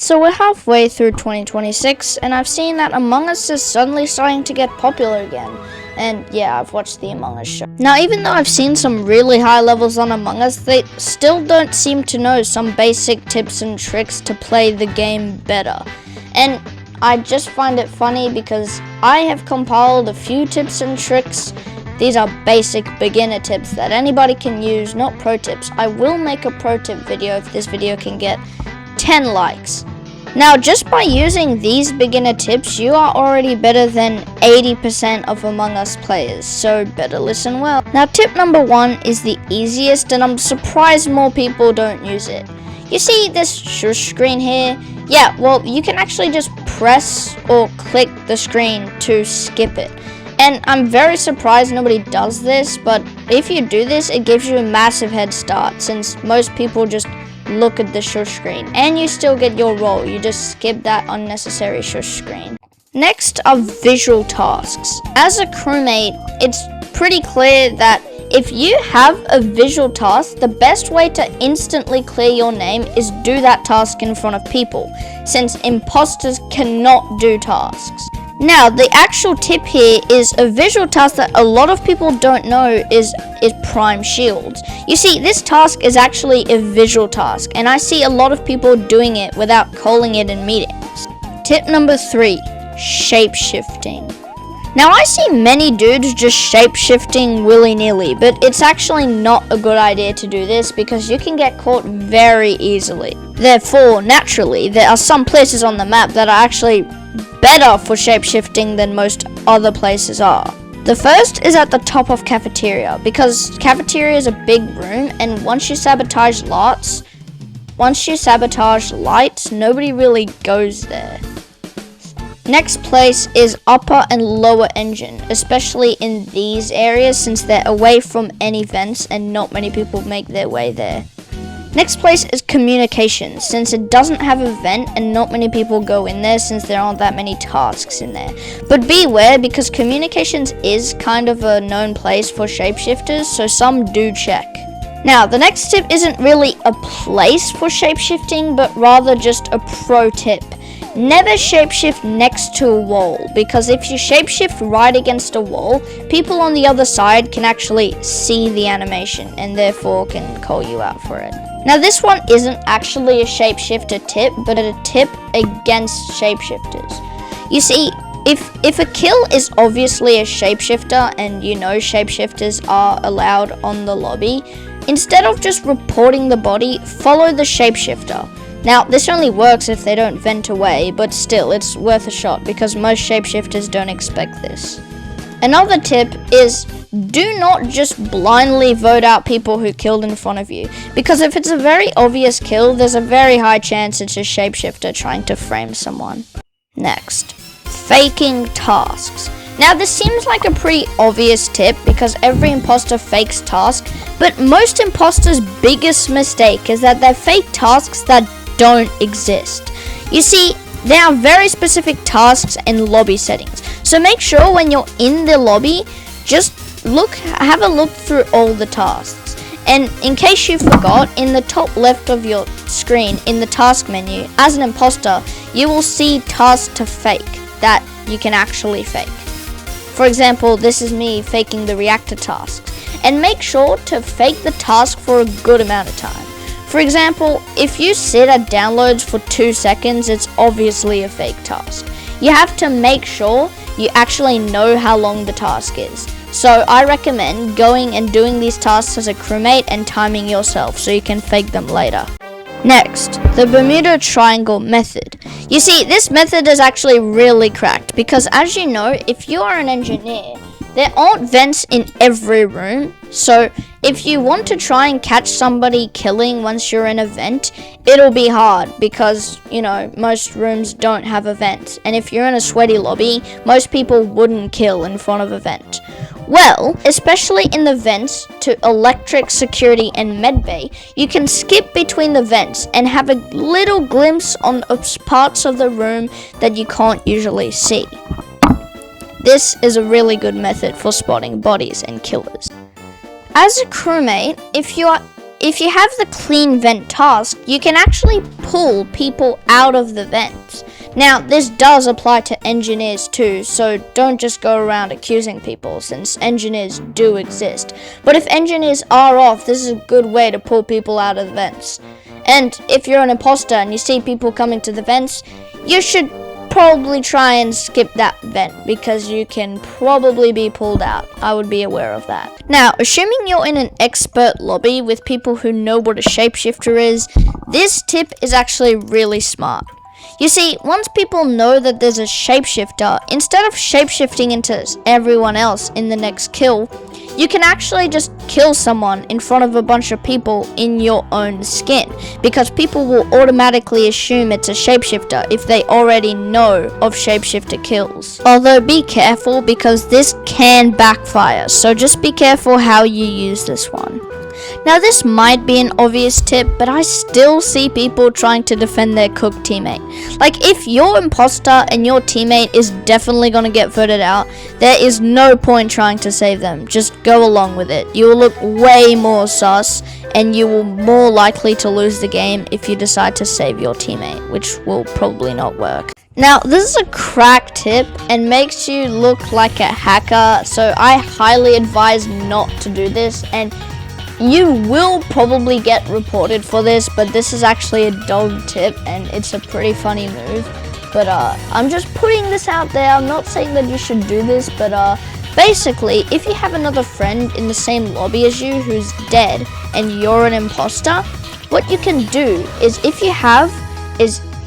So we're halfway through 2026, and I've seen that Among Us is suddenly starting to get popular again. And yeah, I've watched the Among Us show. Now, even though I've seen some really high levels on Among Us, they still don't seem to know some basic tips and tricks to play the game better. And I just find it funny because I have compiled a few tips and tricks. These are basic beginner tips that anybody can use, not pro tips. I will make a pro tip video if this video can get 10 likes. Now, just by using these beginner tips, you are already better than 80% of Among Us players, so better listen well. Now, tip number 1 is the easiest, and I'm surprised more people don't use it. You see this shush screen here? Yeah, well, you can actually just press or click the screen to skip it. And I'm very surprised nobody does this, but if you do this, it gives you a massive head start, since most people just look at the shush screen, and you still get your role. You just skip that unnecessary shush screen. Next are visual tasks. As a crewmate, it's pretty clear that if you have a visual task, the best way to instantly clear your name is do that task in front of people, since imposters cannot do tasks. Now, the actual tip here is a visual task that a lot of people don't know is prime shields. You see, this task is actually a visual task, and I see a lot of people doing it without calling it in meetings. Tip number 3, shape-shifting. Now, I see many dudes just shape-shifting willy-nilly, but it's actually not a good idea to do this because you can get caught very easily. Therefore, naturally, there are some places on the map that are actually better for shape-shifting than most other places are. The first is at the top of cafeteria, because cafeteria is a big room, and once you sabotage lights, nobody really goes there. Next place is upper and lower engine, especially in these areas since they're away from any vents and not many people make their way there. Next place is communications, since it doesn't have a vent and not many people go in there since there aren't that many tasks in there. But beware, because communications is kind of a known place for shapeshifters, so some do check. Now, the next tip isn't really a place for shapeshifting, but rather just a pro tip. Never shapeshift next to a wall, because if you shapeshift right against a wall, people on the other side can actually see the animation and therefore can call you out for it. Now, this one isn't actually a shapeshifter tip, but a tip against shapeshifters. You see, if a kill is obviously a shapeshifter and you know shapeshifters are allowed on the lobby, instead of just reporting the body, follow the shapeshifter. Now, this only works if they don't vent away, but still, it's worth a shot because most shapeshifters don't expect this. Another tip is do not just blindly vote out people who killed in front of you, because if it's a very obvious kill, there's a very high chance it's a shapeshifter trying to frame someone. Next, faking tasks. Now, this seems like a pretty obvious tip because every imposter fakes tasks, but most imposters' biggest mistake is that they fake tasks that don't exist. You see, there are very specific tasks and lobby settings, so make sure when you're in the lobby, just have a look through all the tasks. And in case you forgot, in the top left of your screen, in the task menu, as an imposter, you will see tasks to fake that you can actually fake. For example, this is me faking the reactor tasks. And make sure to fake the task for a good amount of time. For example, if you sit at downloads for 2 seconds, it's obviously a fake task. You have to make sure you actually know how long the task is. So I recommend going and doing these tasks as a crewmate and timing yourself so you can fake them later. Next, the Bermuda Triangle method. You see, this method is actually really cracked because, as you know, if you are an engineer, there aren't vents in every room, so if you want to try and catch somebody killing once you're in a vent, it'll be hard because, you know, most rooms don't have a vent. And if you're in a sweaty lobby, most people wouldn't kill in front of a vent. Well, especially in the vents to electric, security, and medbay, you can skip between the vents and have a little glimpse on parts of the room that you can't usually see. This is a really good method for spotting bodies and killers. As a crewmate, if you are if you have the clean vent task, you can actually pull people out of the vents. Now, this does apply to engineers too, so don't just go around accusing people, since engineers do exist. But if engineers are off, this is a good way to pull people out of the vents. And if you're an imposter and you see people coming to the vents, you should probably try and skip that vent, because you can probably be pulled out. I would be aware of that. Now, assuming you're in an expert lobby with people who know what a shapeshifter is, this tip is actually really smart. You see, once people know that there's a shapeshifter, instead of shapeshifting into everyone else in the next kill, you can actually just kill someone in front of a bunch of people in your own skin, because people will automatically assume it's a shapeshifter if they already know of shapeshifter kills. Although be careful, because this can backfire, so just be careful how you use this one. Now, this might be an obvious tip, but I still see people trying to defend their cook teammate. Like, if you're imposter and your teammate is definitely going to get voted out, there is no point trying to save them. Just go along with it. You will look way more sus, and you will more likely to lose the game if you decide to save your teammate, which will probably not work. Now, this is a crack tip and makes you look like a hacker, so I highly advise not to do this, and you will probably get reported for this, but this is actually a dog tip and it's a pretty funny move. But I'm just putting this out there. I'm not saying that you should do this, but basically, if you have another friend in the same lobby as you who's dead and you're an imposter, what you can do is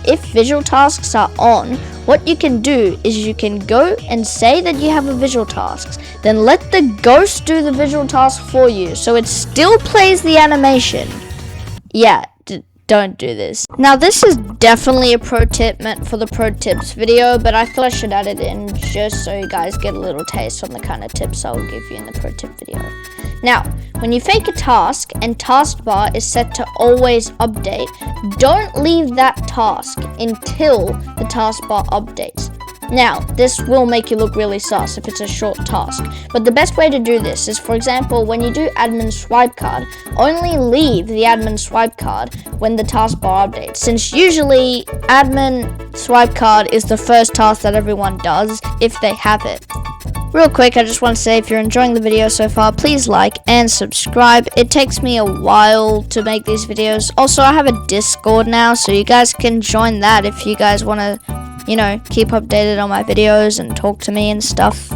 if visual tasks are on, what you can do is you can go and say that you have a visual task, then let the ghost do the visual task for you, so it still plays the animation. Yeah, don't do this. Now, this is definitely a pro tip meant for the pro tips video, but I thought I should add it in just so you guys get a little taste on the kind of tips I'll give you in the pro tip video. Now, when you fake a task and taskbar is set to always update, don't leave that task until the taskbar updates. Now, this will make you look really sus if it's a short task, but the best way to do this is, for example, when you do admin swipe card, only leave the admin swipe card when the taskbar updates, since usually admin swipe card is the first task that everyone does if they have it. Real quick, I just want to say, if you're enjoying the video so far, please like and subscribe. It takes me a while to make these videos. Also, I have a Discord now, so you guys can join that if you guys want to, keep updated on my videos and talk to me and stuff.